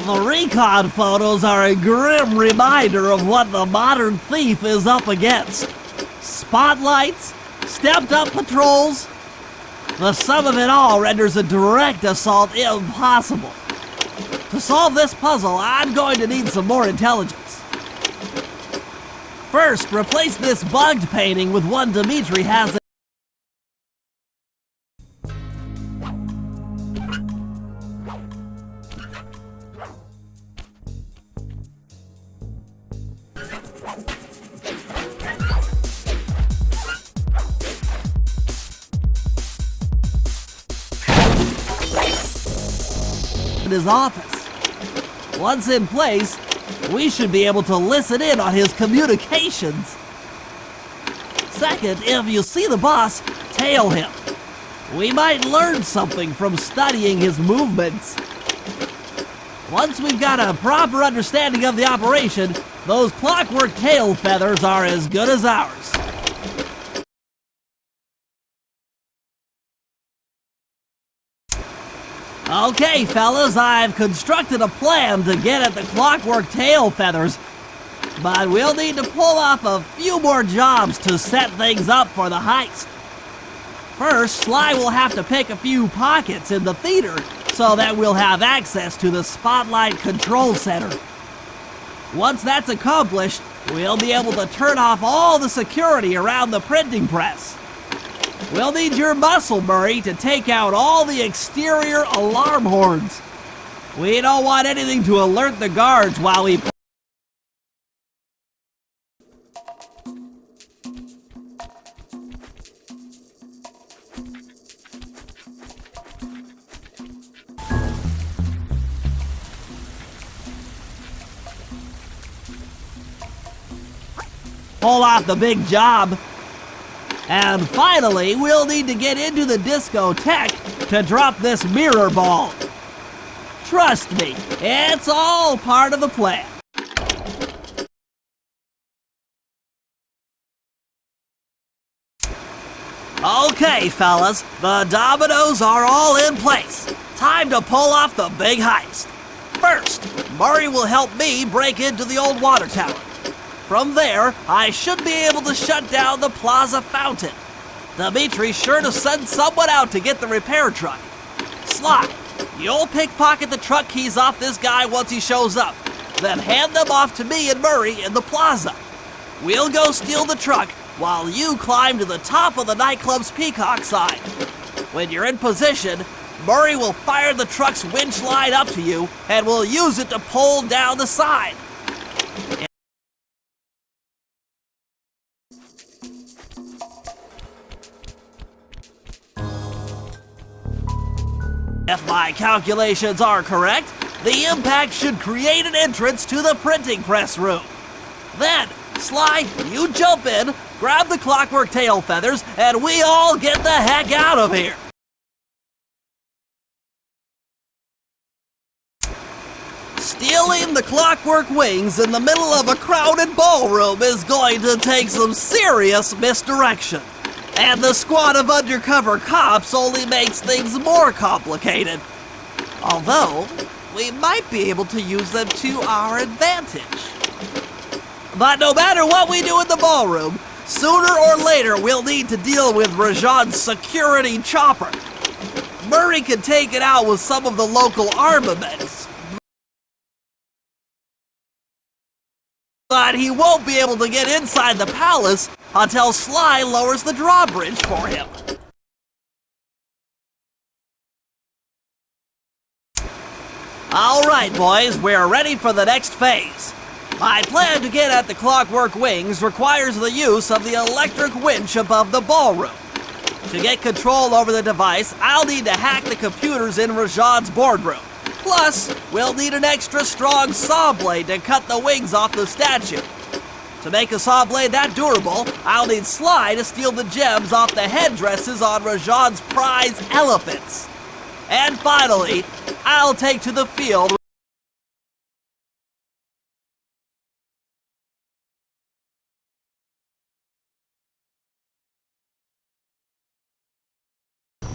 The recon photos are a grim reminder of what the modern thief is up against. Spotlights, stepped-up patrols. The sum of it all renders a direct assault impossible. To solve this puzzle, I'm going to need some more intelligence. First, replace this bugged painting with one Dimitri has. In his office. Once in place, we should be able to listen in on his communications. Second, if you see the boss, tail him. We might learn something from studying his movements. Once we've got a proper understanding of the operation, those clockwork tail feathers are as good as ours. Okay, fellas, I've constructed a plan to get at the clockwork tail feathers, but we'll need to pull off a few more jobs to set things up for the heist. First, Sly will have to pick a few pockets in the theater so that we'll have access to the Spotlight Control Center. Once that's accomplished, we'll be able to turn off all the security around the printing press. We'll need your muscle, Murray, to take out all the exterior alarm horns. We don't want anything to alert the guards while we... pull off the big job. And finally, we'll need to get into the discotheque to drop this mirror ball. Trust me, it's all part of the plan. Okay, fellas, the dominoes are all in place. Time to pull off the big heist. First, Murray will help me break into the old water tower. From there, I should be able to shut down the plaza fountain. Dimitri's sure to send someone out to get the repair truck. Sly, you'll pickpocket the truck keys off this guy once he shows up, then hand them off to me and Murray in the plaza. We'll go steal the truck while you climb to the top of the nightclub's peacock sign. When you're in position, Murray will fire the truck's winch line up to you and will use it to pull down the sign. If my calculations are correct, the impact should create an entrance to the printing press room. Then, Sly, you jump in, grab the clockwork tail feathers, and we all get the heck out of here. Stealing the clockwork wings in the middle of a crowded ballroom is going to take some serious misdirection. And the squad of undercover cops only makes things more complicated. Although, we might be able to use them to our advantage. But no matter what we do in the ballroom, sooner or later we'll need to deal with Rajan's security chopper. Murray can take it out with some of the local armaments, but he won't be able to get inside the palace until Sly lowers the drawbridge for him. Alright boys, we're ready for the next phase. My plan to get at the clockwork wings requires the use of the electric winch above the ballroom. To get control over the device, I'll need to hack the computers in Rajan's boardroom. Plus, we'll need an extra strong saw blade to cut the wings off the statue. To make a saw blade that durable, I'll need Sly to steal the gems off the headdresses on Rajan's prize elephants. And finally, I'll take to the field.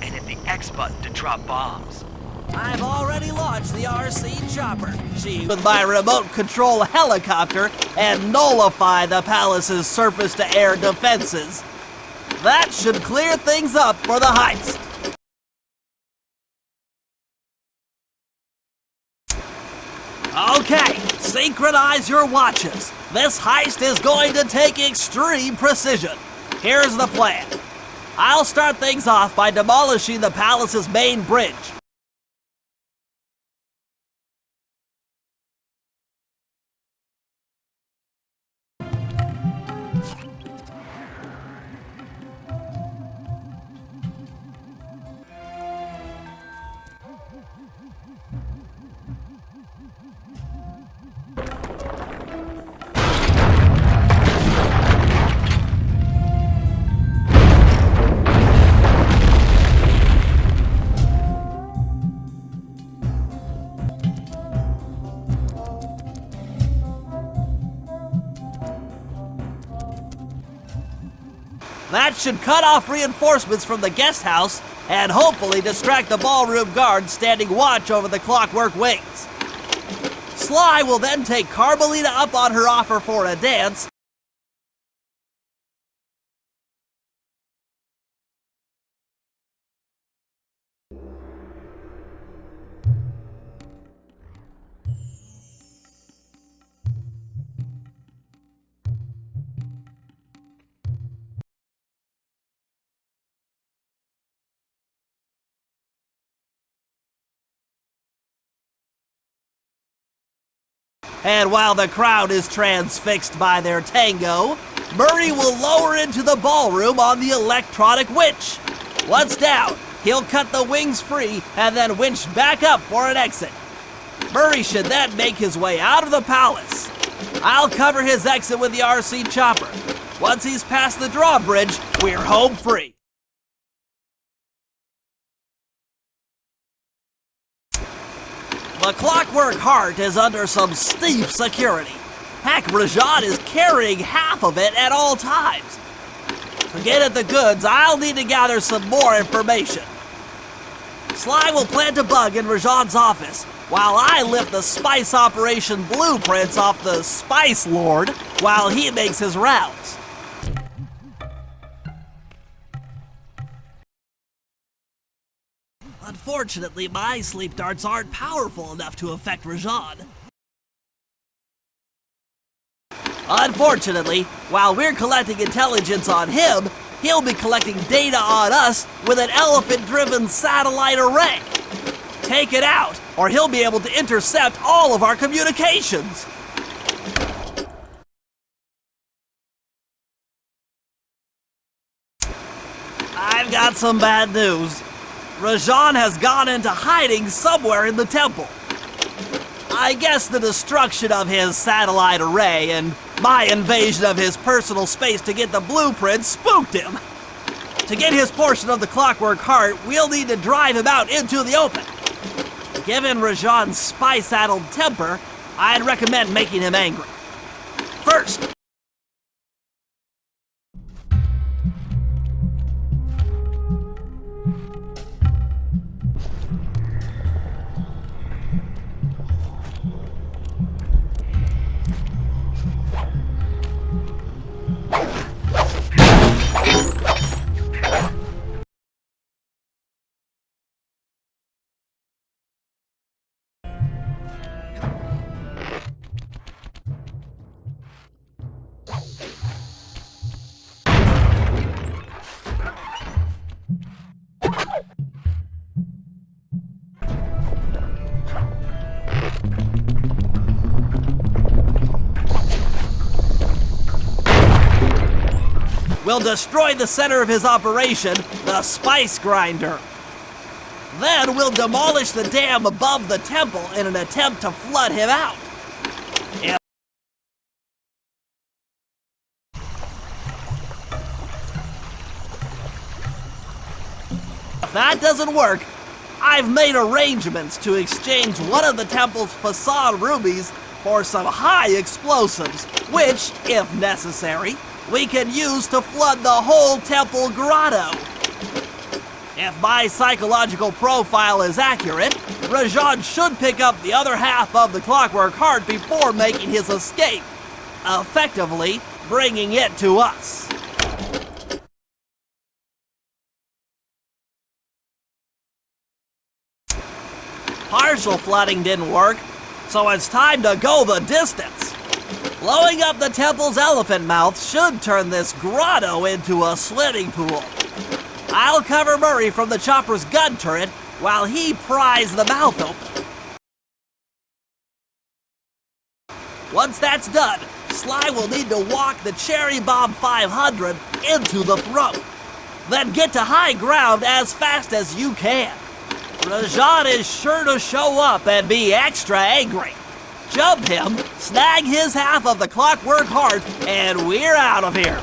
And hit the X button to drop bombs. I've already launched the RC chopper. She with my remote control helicopter and nullify the palace's surface-to-air defenses. That should clear things up for the heist. Okay, synchronize your watches. This heist is going to take extreme precision. Here's the plan. I'll start things off by demolishing the palace's main bridge. That should cut off reinforcements from the guest house and hopefully distract the ballroom guards standing watch over the clockwork wings. Sly will then take Carmelita up on her offer for a dance. And while the crowd is transfixed by their tango, Murray will lower into the ballroom on the electronic winch. Once down, he'll cut the wings free and then winch back up for an exit. Murray should then make his way out of the palace. I'll cover his exit with the RC chopper. Once he's past the drawbridge, we're home free. The Clockwork Heart is under some steep security. Heck, Rajan is carrying half of it at all times. To get at the goods, I'll need to gather some more information. Sly will plant a bug in Rajan's office, while I lift the spice operation blueprints off the Spice Lord while he makes his rounds. Unfortunately, my sleep darts aren't powerful enough to affect Rajan. Unfortunately, while we're collecting intelligence on him, he'll be collecting data on us with an elephant-driven satellite array. Take it out, or he'll be able to intercept all of our communications. I've got some bad news. Rajan has gone into hiding somewhere in the temple. I guess the destruction of his satellite array and my invasion of his personal space to get the blueprints spooked him. To get his portion of the Clockwork Heart, we'll need to drive him out into the open. Given Rajan's spice-addled temper, I'd recommend making him angry. First, we'll destroy the center of his operation, the spice grinder. Then we'll demolish the dam above the temple in an attempt to flood him out. If that doesn't work, I've made arrangements to exchange one of the temple's facade rubies for some high explosives, which, if necessary, we can use to flood the whole temple grotto. If my psychological profile is accurate, Rajan should pick up the other half of the Clockwork Heart before making his escape, effectively bringing it to us. Partial flooding didn't work, so it's time to go the distance. Blowing up the temple's elephant mouth should turn this grotto into a swimming pool. I'll cover Murray from the chopper's gun turret while he pries the mouth open. Once that's done, Sly will need to walk the Cherry Bomb 500 into the throat. Then get to high ground as fast as you can. Rajan is sure to show up and be extra angry. Jump him, snag his half of the Clockwork Heart, and we're out of here.